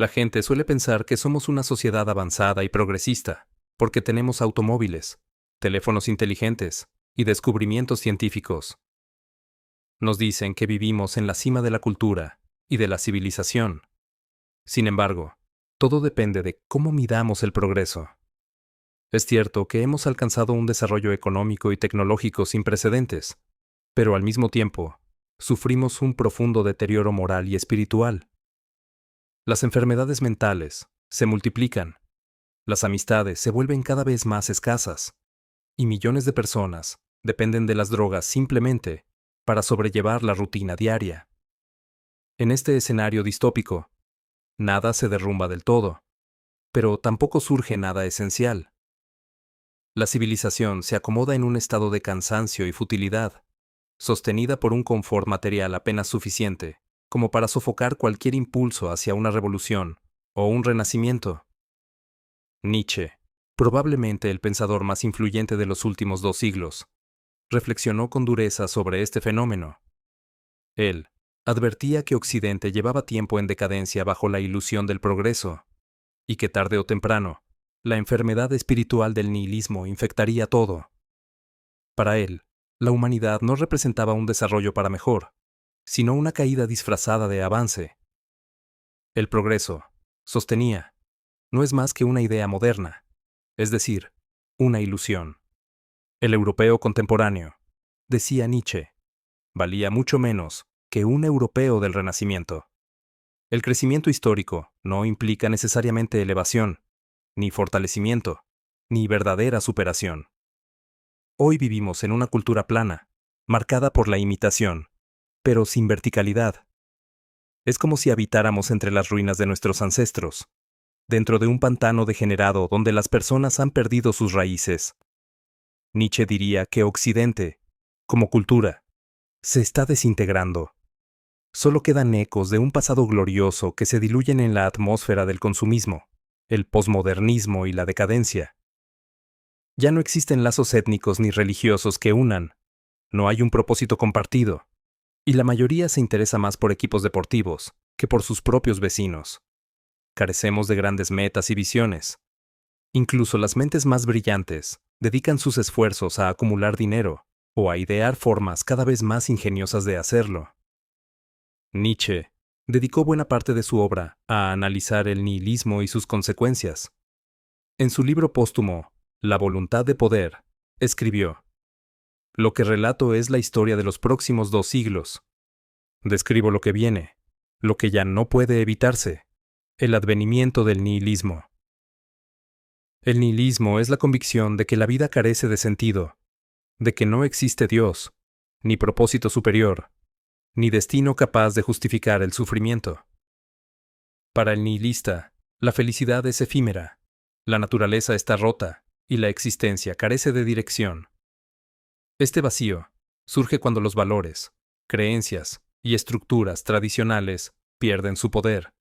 La gente suele pensar que somos una sociedad avanzada y progresista, porque tenemos automóviles, teléfonos inteligentes y descubrimientos científicos. Nos dicen que vivimos en la cima de la cultura y de la civilización. Sin embargo, todo depende de cómo midamos el progreso. Es cierto que hemos alcanzado un desarrollo económico y tecnológico sin precedentes, pero al mismo tiempo, sufrimos un profundo deterioro moral y espiritual. Las enfermedades mentales se multiplican, las amistades se vuelven cada vez más escasas, y millones de personas dependen de las drogas simplemente para sobrellevar la rutina diaria. En este escenario distópico, nada se derrumba del todo, pero tampoco surge nada esencial. La civilización se acomoda en un estado de cansancio y futilidad, sostenida por un confort material apenas suficiente como para sofocar cualquier impulso hacia una revolución o un renacimiento. Nietzsche, probablemente el pensador más influyente de los últimos 2 siglos, reflexionó con dureza sobre este fenómeno. Él advertía que Occidente llevaba tiempo en decadencia bajo la ilusión del progreso, y que tarde o temprano, la enfermedad espiritual del nihilismo infectaría todo. Para él, la humanidad no representaba un desarrollo para mejor, sino una caída disfrazada de avance. El progreso, sostenía, no es más que una idea moderna, es decir, una ilusión. El europeo contemporáneo, decía Nietzsche, valía mucho menos que un europeo del Renacimiento. El crecimiento histórico no implica necesariamente elevación, ni fortalecimiento, ni verdadera superación. Hoy vivimos en una cultura plana, marcada por la imitación, pero sin verticalidad. Es como si habitáramos entre las ruinas de nuestros ancestros, dentro de un pantano degenerado donde las personas han perdido sus raíces. Nietzsche diría que Occidente, como cultura, se está desintegrando. Solo quedan ecos de un pasado glorioso que se diluyen en la atmósfera del consumismo, el posmodernismo y la decadencia. Ya no existen lazos étnicos ni religiosos que unan, no hay un propósito compartido, y la mayoría se interesa más por equipos deportivos que por sus propios vecinos. Carecemos de grandes metas y visiones. Incluso las mentes más brillantes dedican sus esfuerzos a acumular dinero o a idear formas cada vez más ingeniosas de hacerlo. Nietzsche dedicó buena parte de su obra a analizar el nihilismo y sus consecuencias. En su libro póstumo, La voluntad de poder, escribió: "Lo que relato es la historia de los próximos 2 siglos. Describo lo que viene, lo que ya no puede evitarse, el advenimiento del nihilismo". El nihilismo es la convicción de que la vida carece de sentido, de que no existe Dios, ni propósito superior, ni destino capaz de justificar el sufrimiento. Para el nihilista, la felicidad es efímera, la naturaleza está rota y la existencia carece de dirección. Este vacío surge cuando los valores, creencias y estructuras tradicionales pierden su poder,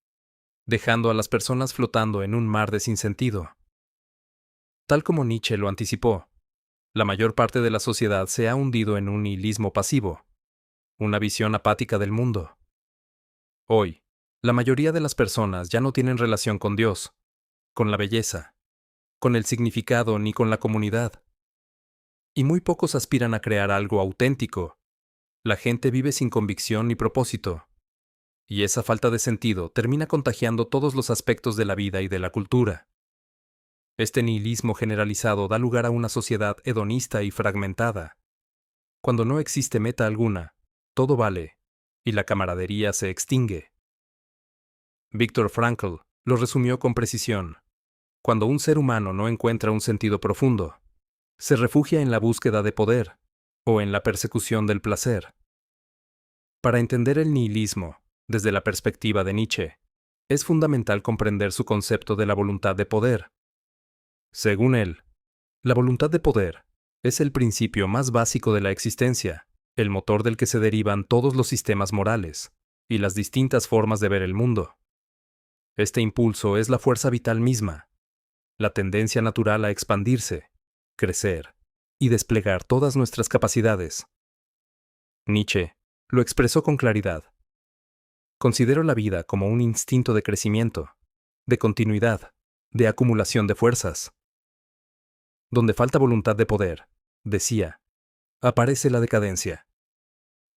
dejando a las personas flotando en un mar de sinsentido. Tal como Nietzsche lo anticipó, la mayor parte de la sociedad se ha hundido en un nihilismo pasivo, una visión apática del mundo. Hoy, la mayoría de las personas ya no tienen relación con Dios, con la belleza, con el significado ni con la comunidad. Y muy pocos aspiran a crear algo auténtico. La gente vive sin convicción ni propósito. Y esa falta de sentido termina contagiando todos los aspectos de la vida y de la cultura. Este nihilismo generalizado da lugar a una sociedad hedonista y fragmentada. Cuando no existe meta alguna, todo vale, y la camaradería se extingue. Viktor Frankl lo resumió con precisión: cuando un ser humano no encuentra un sentido profundo, se refugia en la búsqueda de poder, o en la persecución del placer. Para entender el nihilismo, desde la perspectiva de Nietzsche, es fundamental comprender su concepto de la voluntad de poder. Según él, la voluntad de poder es el principio más básico de la existencia, el motor del que se derivan todos los sistemas morales y las distintas formas de ver el mundo. Este impulso es la fuerza vital misma, la tendencia natural a expandirse, crecer y desplegar todas nuestras capacidades. Nietzsche lo expresó con claridad: "Considero la vida como un instinto de crecimiento, de continuidad, de acumulación de fuerzas. Donde falta voluntad de poder, decía, aparece la decadencia.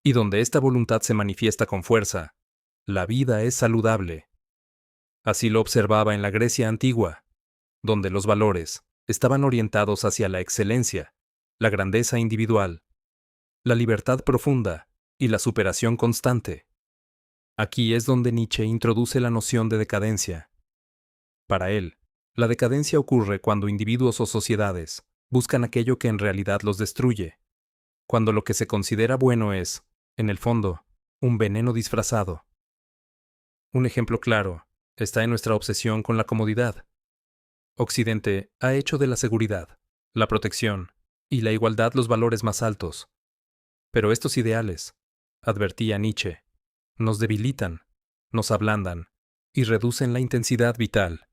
Y donde esta voluntad se manifiesta con fuerza, la vida es saludable. Así lo observaba en la Grecia antigua, donde los valores estaban orientados hacia la excelencia, la grandeza individual, la libertad profunda y la superación constante. Aquí es donde Nietzsche introduce la noción de decadencia. Para él, la decadencia ocurre cuando individuos o sociedades buscan aquello que en realidad los destruye, cuando lo que se considera bueno es, en el fondo, un veneno disfrazado. Un ejemplo claro está en nuestra obsesión con la comodidad. Occidente ha hecho de la seguridad, la protección y la igualdad los valores más altos. Pero estos ideales, advertía Nietzsche, nos debilitan, nos ablandan y reducen la intensidad vital.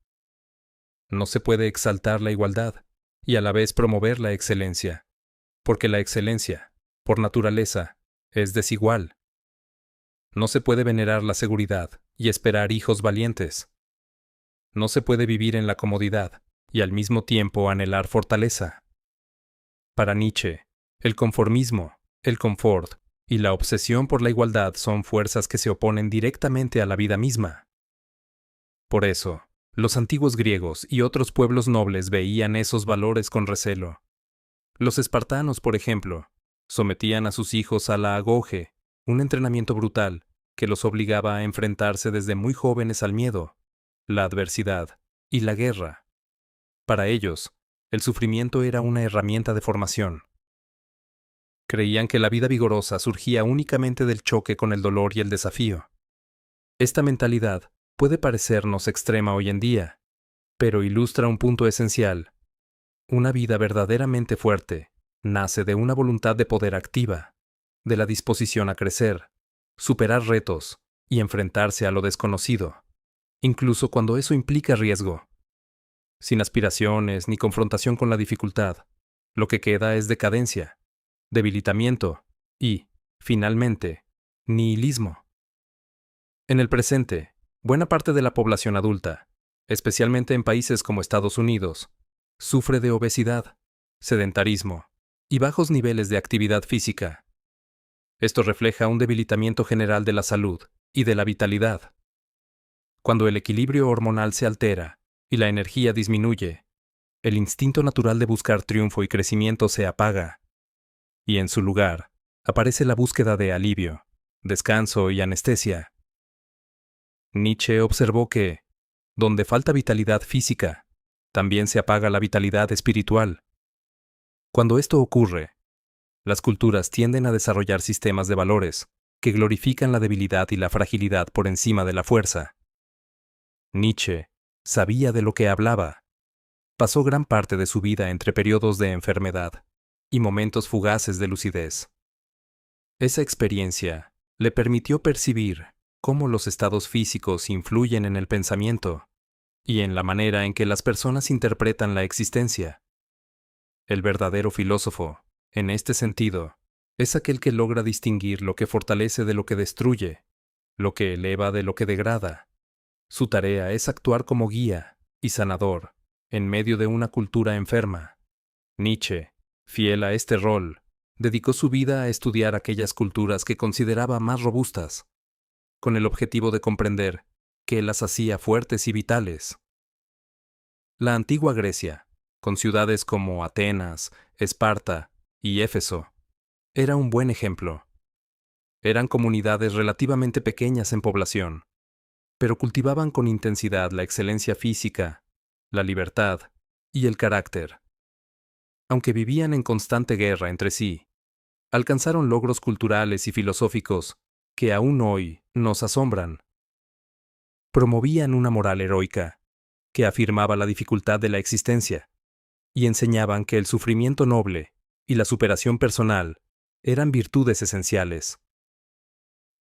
No se puede exaltar la igualdad y a la vez promover la excelencia, porque la excelencia, por naturaleza, es desigual. No se puede venerar la seguridad y esperar hijos valientes. No se puede vivir en la comodidad y al mismo tiempo anhelar fortaleza. Para Nietzsche, el conformismo, el confort y la obsesión por la igualdad son fuerzas que se oponen directamente a la vida misma. Por eso, los antiguos griegos y otros pueblos nobles veían esos valores con recelo. Los espartanos, por ejemplo, sometían a sus hijos a la agoge, un entrenamiento brutal que los obligaba a enfrentarse desde muy jóvenes al miedo, la adversidad y la guerra. Para ellos, el sufrimiento era una herramienta de formación. Creían que la vida vigorosa surgía únicamente del choque con el dolor y el desafío. Esta mentalidad puede parecernos extrema hoy en día, pero ilustra un punto esencial. Una vida verdaderamente fuerte nace de una voluntad de poder activa, de la disposición a crecer, superar retos y enfrentarse a lo desconocido, incluso cuando eso implica riesgo. Sin aspiraciones ni confrontación con la dificultad, lo que queda es decadencia, debilitamiento y, finalmente, nihilismo. En el presente, buena parte de la población adulta, especialmente en países como Estados Unidos, sufre de obesidad, sedentarismo y bajos niveles de actividad física. Esto refleja un debilitamiento general de la salud y de la vitalidad. Cuando el equilibrio hormonal se altera y la energía disminuye, el instinto natural de buscar triunfo y crecimiento se apaga, y en su lugar aparece la búsqueda de alivio, descanso y anestesia. Nietzsche observó que, donde falta vitalidad física, también se apaga la vitalidad espiritual. Cuando esto ocurre, las culturas tienden a desarrollar sistemas de valores que glorifican la debilidad y la fragilidad por encima de la fuerza. Nietzsche sabía de lo que hablaba. Pasó gran parte de su vida entre periodos de enfermedad y momentos fugaces de lucidez. Esa experiencia le permitió percibir cómo los estados físicos influyen en el pensamiento y en la manera en que las personas interpretan la existencia. El verdadero filósofo, en este sentido, es aquel que logra distinguir lo que fortalece de lo que destruye, lo que eleva de lo que degrada. Su tarea es actuar como guía y sanador en medio de una cultura enferma. Nietzsche, fiel a este rol, dedicó su vida a estudiar aquellas culturas que consideraba más robustas, con el objetivo de comprender qué las hacía fuertes y vitales. La antigua Grecia, con ciudades como Atenas, Esparta y Éfeso, era un buen ejemplo. Eran comunidades relativamente pequeñas en población, pero cultivaban con intensidad la excelencia física, la libertad y el carácter. Aunque vivían en constante guerra entre sí, alcanzaron logros culturales y filosóficos que aún hoy nos asombran. Promovían una moral heroica que afirmaba la dificultad de la existencia y enseñaban que el sufrimiento noble y la superación personal eran virtudes esenciales.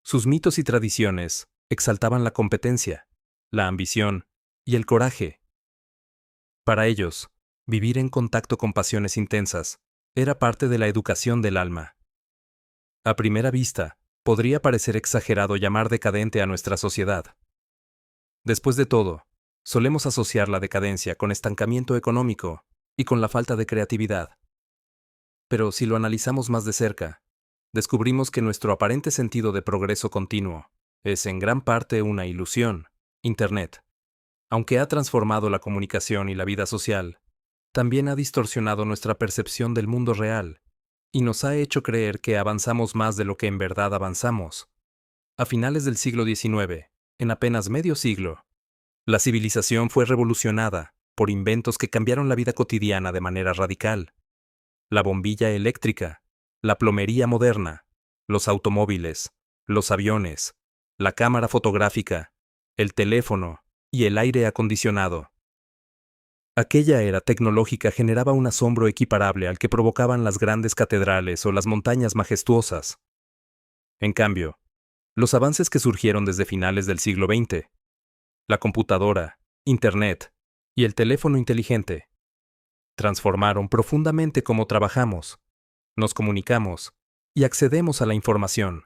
Sus mitos y tradiciones exaltaban la competencia, la ambición y el coraje. Para ellos, vivir en contacto con pasiones intensas era parte de la educación del alma. A primera vista, podría parecer exagerado llamar decadente a nuestra sociedad. Después de todo, Solemos asociar la decadencia con estancamiento económico y con la falta de creatividad. Pero si lo analizamos más de cerca, descubrimos que nuestro aparente sentido de progreso continuo es en gran parte una ilusión. Internet, aunque ha transformado la comunicación y la vida social, también ha distorsionado nuestra percepción del mundo real y nos ha hecho creer que avanzamos más de lo que en verdad avanzamos. A finales del siglo XIX, en apenas medio siglo, la civilización fue revolucionada por inventos que cambiaron la vida cotidiana de manera radical. La bombilla eléctrica, la plomería moderna, los automóviles, los aviones, la cámara fotográfica, el teléfono y el aire acondicionado. Aquella era tecnológica generaba un asombro equiparable al que provocaban las grandes catedrales o las montañas majestuosas. En cambio, los avances que surgieron desde finales del siglo XX, la computadora, Internet y el teléfono inteligente, transformaron profundamente cómo trabajamos, nos comunicamos y accedemos a la información.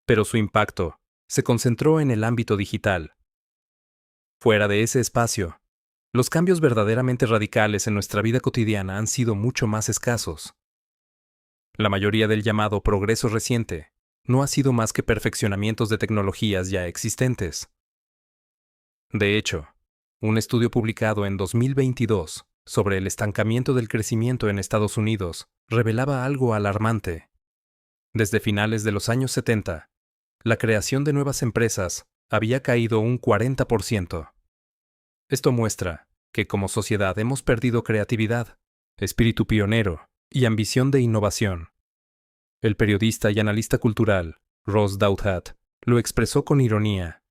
Pero su impacto se concentró en el ámbito digital. Fuera de ese espacio, los cambios verdaderamente radicales en nuestra vida cotidiana han sido mucho más escasos. La mayoría del llamado progreso reciente no ha sido más que perfeccionamientos de tecnologías ya existentes. De hecho, un estudio publicado en 2022 sobre el estancamiento del crecimiento en Estados Unidos revelaba algo alarmante. Desde finales de los años 70, la creación de nuevas empresas había caído un 40%. Esto muestra que como sociedad hemos perdido creatividad, espíritu pionero y ambición de innovación. El periodista y analista cultural, Ross Douthat, lo expresó con ironía.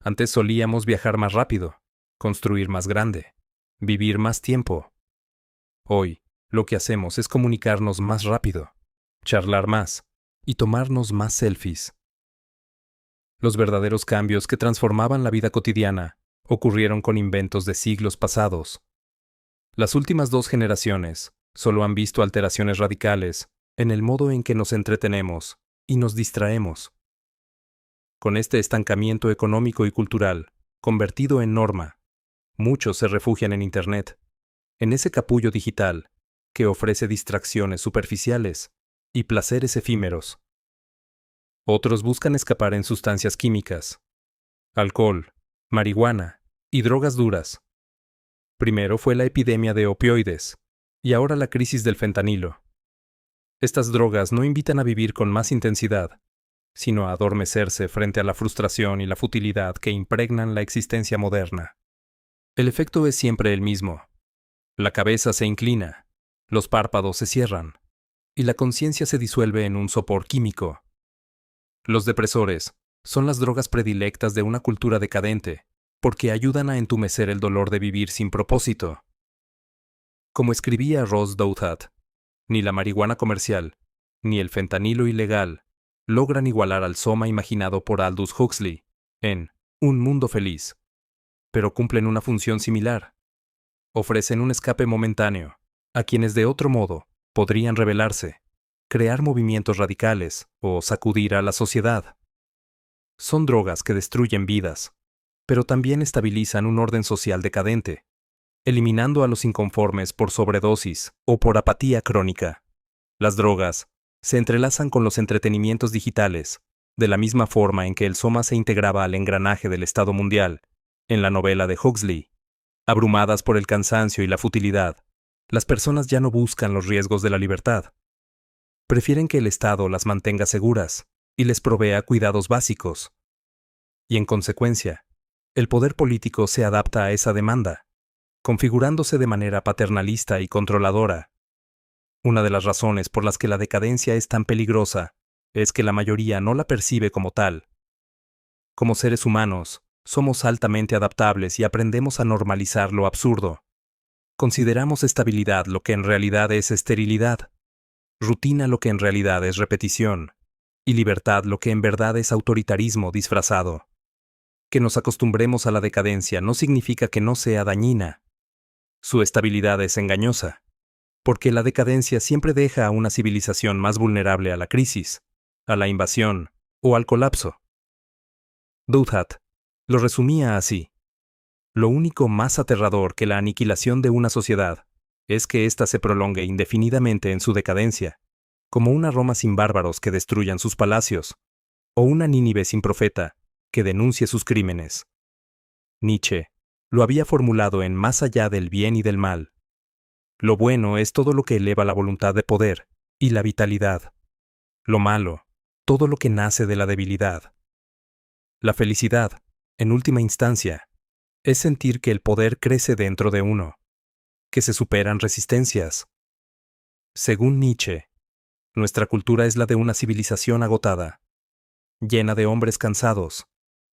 Antes solíamos viajar más rápido, construir más grande, vivir más tiempo. Hoy, lo que hacemos es comunicarnos más rápido, charlar más y tomarnos más selfies. Los verdaderos cambios que transformaban la vida cotidiana ocurrieron con inventos de siglos pasados. Las últimas 2 generaciones solo han visto alteraciones radicales en el modo en que nos entretenemos y nos distraemos. Con este estancamiento económico y cultural, convertido en norma, muchos se refugian en Internet, en ese capullo digital que ofrece distracciones superficiales y placeres efímeros. Otros buscan escapar en sustancias químicas, alcohol, marihuana y drogas duras. Primero fue la epidemia de opioides y ahora la crisis del fentanilo. Estas drogas no invitan a vivir con más intensidad, sino a adormecerse frente a la frustración y la futilidad que impregnan la existencia moderna. El efecto es siempre el mismo. La cabeza se inclina, los párpados se cierran, y la conciencia se disuelve en un sopor químico. Los depresores son las drogas predilectas de una cultura decadente, porque ayudan a entumecer el dolor de vivir sin propósito. Como escribía Ross Douthat, ni la marihuana comercial, ni el fentanilo ilegal logran igualar al soma imaginado por Aldous Huxley en Un Mundo Feliz, pero cumplen una función similar. Ofrecen un escape momentáneo a quienes de otro modo podrían rebelarse, crear movimientos radicales o sacudir a la sociedad. Son drogas que destruyen vidas, pero también estabilizan un orden social decadente, eliminando a los inconformes por sobredosis o por apatía crónica. Las drogas se entrelazan con los entretenimientos digitales, de la misma forma en que el soma se integraba al engranaje del Estado mundial, en la novela de Huxley. Abrumadas por el cansancio y la futilidad, las personas ya no buscan los riesgos de la libertad. Prefieren que el Estado las mantenga seguras y les provea cuidados básicos. Y en consecuencia, el poder político se adapta a esa demanda, configurándose de manera paternalista y controladora. Una de las razones por las que la decadencia es tan peligrosa es que la mayoría no la percibe como tal. Como seres humanos, somos altamente adaptables y aprendemos a normalizar lo absurdo. Consideramos estabilidad lo que en realidad es esterilidad, rutina lo que en realidad es repetición, y libertad lo que en verdad es autoritarismo disfrazado. Que nos acostumbremos a la decadencia no significa que no sea dañina. Su estabilidad es engañosa, porque la decadencia siempre deja a una civilización más vulnerable a la crisis, a la invasión o al colapso. Douthat lo resumía así: Lo único más aterrador que la aniquilación de una sociedad es que ésta se prolongue indefinidamente en su decadencia, como una Roma sin bárbaros que destruyan sus palacios, o una Nínive sin profeta que denuncie sus crímenes. Nietzsche lo había formulado en Más allá del bien y del mal. Lo bueno es todo lo que eleva la voluntad de poder y la vitalidad. Lo malo, todo lo que nace de la debilidad. La felicidad, en última instancia, es sentir que el poder crece dentro de uno, que se superan resistencias. Según Nietzsche, nuestra cultura es la de una civilización agotada, llena de hombres cansados,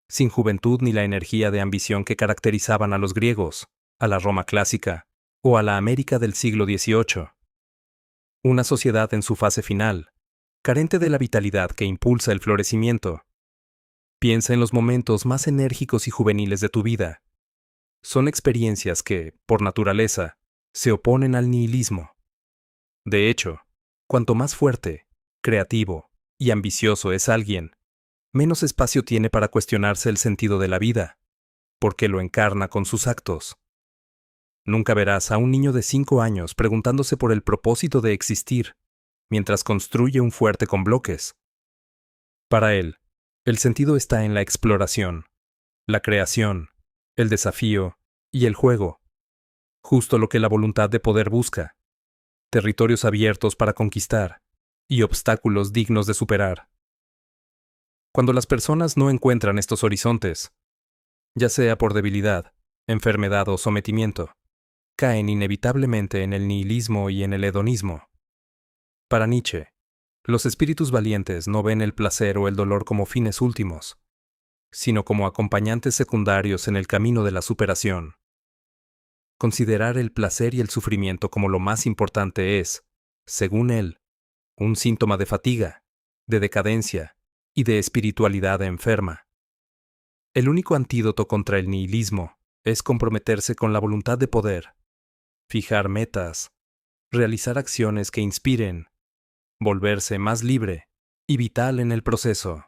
sin juventud ni la energía de ambición que caracterizaban a los griegos, a la Roma clásica o a la América del siglo XVIII. Una sociedad en su fase final, carente de la vitalidad que impulsa el florecimiento. Piensa en los momentos más enérgicos y juveniles de tu vida. Son experiencias que, por naturaleza, se oponen al nihilismo. De hecho, cuanto más fuerte, creativo y ambicioso es alguien, menos espacio tiene para cuestionarse el sentido de la vida, porque lo encarna con sus actos. Nunca verás a un niño de 5 años preguntándose por el propósito de existir, mientras construye un fuerte con bloques. Para él, el sentido está en la exploración, la creación, el desafío y el juego, justo lo que la voluntad de poder busca, territorios abiertos para conquistar y obstáculos dignos de superar. Cuando las personas no encuentran estos horizontes, ya sea por debilidad, enfermedad o sometimiento, caen inevitablemente en el nihilismo y en el hedonismo. Para Nietzsche, los espíritus valientes no ven el placer o el dolor como fines últimos, sino como acompañantes secundarios en el camino de la superación. Considerar el placer y el sufrimiento como lo más importante es, según él, un síntoma de fatiga, de decadencia y de espiritualidad enferma. El único antídoto contra el nihilismo es comprometerse con la voluntad de poder, fijar metas, realizar acciones que inspiren, volverse más libre y vital en el proceso.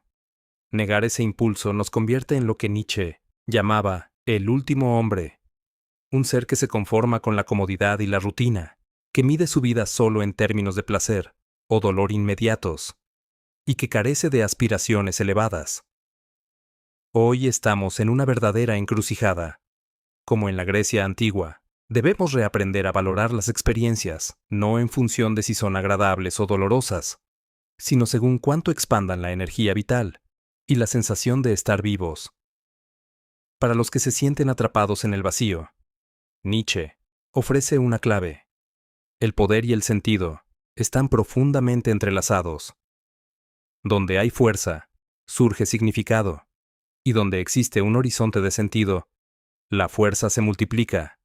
Negar ese impulso nos convierte en lo que Nietzsche llamaba el último hombre, un ser que se conforma con la comodidad y la rutina, que mide su vida solo en términos de placer o dolor inmediatos, y que carece de aspiraciones elevadas. Hoy estamos en una verdadera encrucijada. Como en la Grecia antigua, debemos reaprender a valorar las experiencias, no en función de si son agradables o dolorosas, sino según cuánto expandan la energía vital y la sensación de estar vivos. Para los que se sienten atrapados en el vacío, Nietzsche ofrece una clave. El poder y el sentido están profundamente entrelazados. Donde hay fuerza, surge significado, y donde existe un horizonte de sentido, la fuerza se multiplica.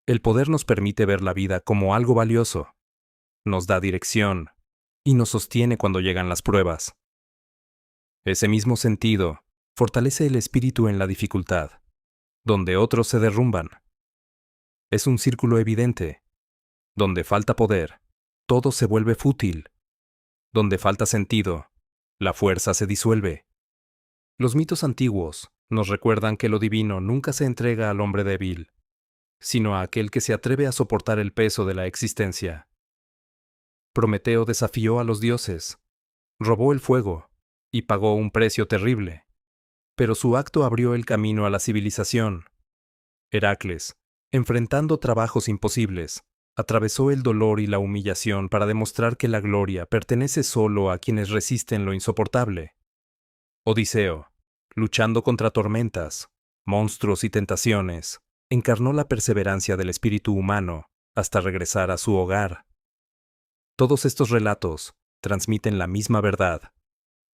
El poder nos permite ver la vida como algo valioso, nos da dirección y nos sostiene cuando llegan las pruebas. Ese mismo sentido fortalece el espíritu en la dificultad, donde otros se derrumban. Es un círculo evidente. Donde falta poder, todo se vuelve fútil. Donde falta sentido, la fuerza se disuelve. Los mitos antiguos nos recuerdan que lo divino nunca se entrega al hombre débil, sino a aquel que se atreve a soportar el peso de la existencia. Prometeo desafió a los dioses, robó el fuego y pagó un precio terrible, pero su acto abrió el camino a la civilización. Heracles, enfrentando trabajos imposibles, atravesó el dolor y la humillación para demostrar que la gloria pertenece solo a quienes resisten lo insoportable. Odiseo, luchando contra tormentas, monstruos y tentaciones, encarnó la perseverancia del espíritu humano hasta regresar a su hogar. Todos estos relatos transmiten la misma verdad.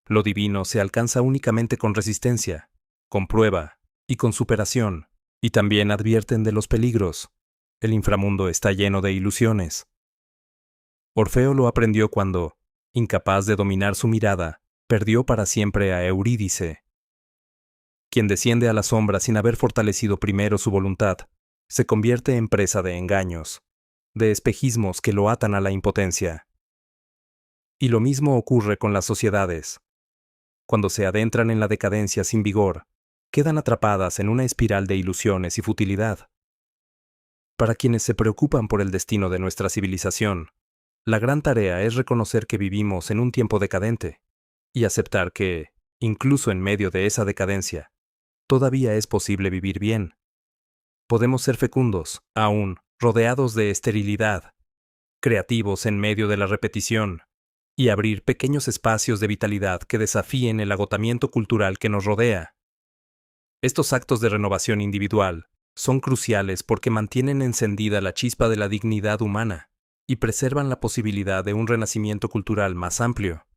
Lo divino se alcanza únicamente con resistencia, con prueba y con superación, y también advierten de los peligros. El inframundo está lleno de ilusiones. Orfeo lo aprendió cuando, incapaz de dominar su mirada, perdió para siempre a Eurídice. Quien desciende a la sombra sin haber fortalecido primero su voluntad, se convierte en presa de engaños, de espejismos que lo atan a la impotencia. Y lo mismo ocurre con las sociedades. Cuando se adentran en la decadencia sin vigor, quedan atrapadas en una espiral de ilusiones y futilidad. Para quienes se preocupan por el destino de nuestra civilización, la gran tarea es reconocer que vivimos en un tiempo decadente y aceptar que, incluso en medio de esa decadencia, todavía es posible vivir bien. Podemos ser fecundos, aún rodeados de esterilidad, creativos en medio de la repetición, y abrir pequeños espacios de vitalidad que desafíen el agotamiento cultural que nos rodea. Estos actos de renovación individual son cruciales porque mantienen encendida la chispa de la dignidad humana y preservan la posibilidad de un renacimiento cultural más amplio.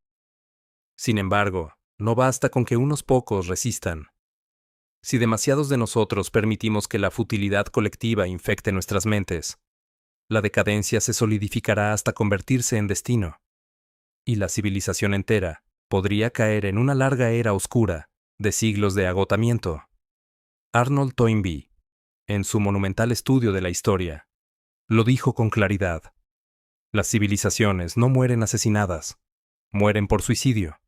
Sin embargo, no basta con que unos pocos resistan. Si demasiados de nosotros permitimos que la futilidad colectiva infecte nuestras mentes, la decadencia se solidificará hasta convertirse en destino, y la civilización entera podría caer en una larga era oscura de siglos de agotamiento. Arnold Toynbee, en su monumental estudio de la historia, lo dijo con claridad. Las civilizaciones no mueren asesinadas, mueren por suicidio.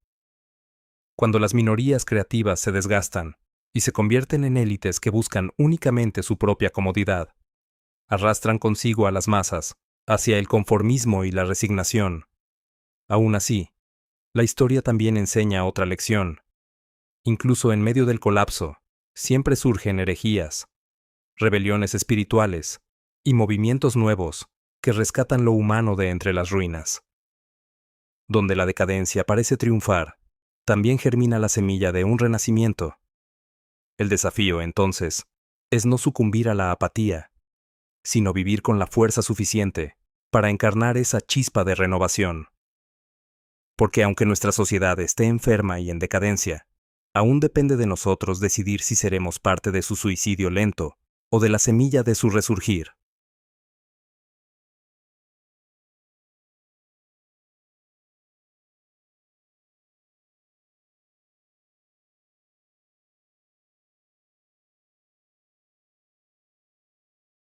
Cuando las minorías creativas se desgastan y se convierten en élites que buscan únicamente su propia comodidad, arrastran consigo a las masas hacia el conformismo y la resignación. Aún así, la historia también enseña otra lección. Incluso en medio del colapso, siempre surgen herejías, rebeliones espirituales y movimientos nuevos que rescatan lo humano de entre las ruinas. Donde la decadencia parece triunfar, también germina la semilla de un renacimiento. El desafío, entonces, es no sucumbir a la apatía, sino vivir con la fuerza suficiente para encarnar esa chispa de renovación. Porque aunque nuestra sociedad esté enferma y en decadencia, aún depende de nosotros decidir si seremos parte de su suicidio lento o de la semilla de su resurgir.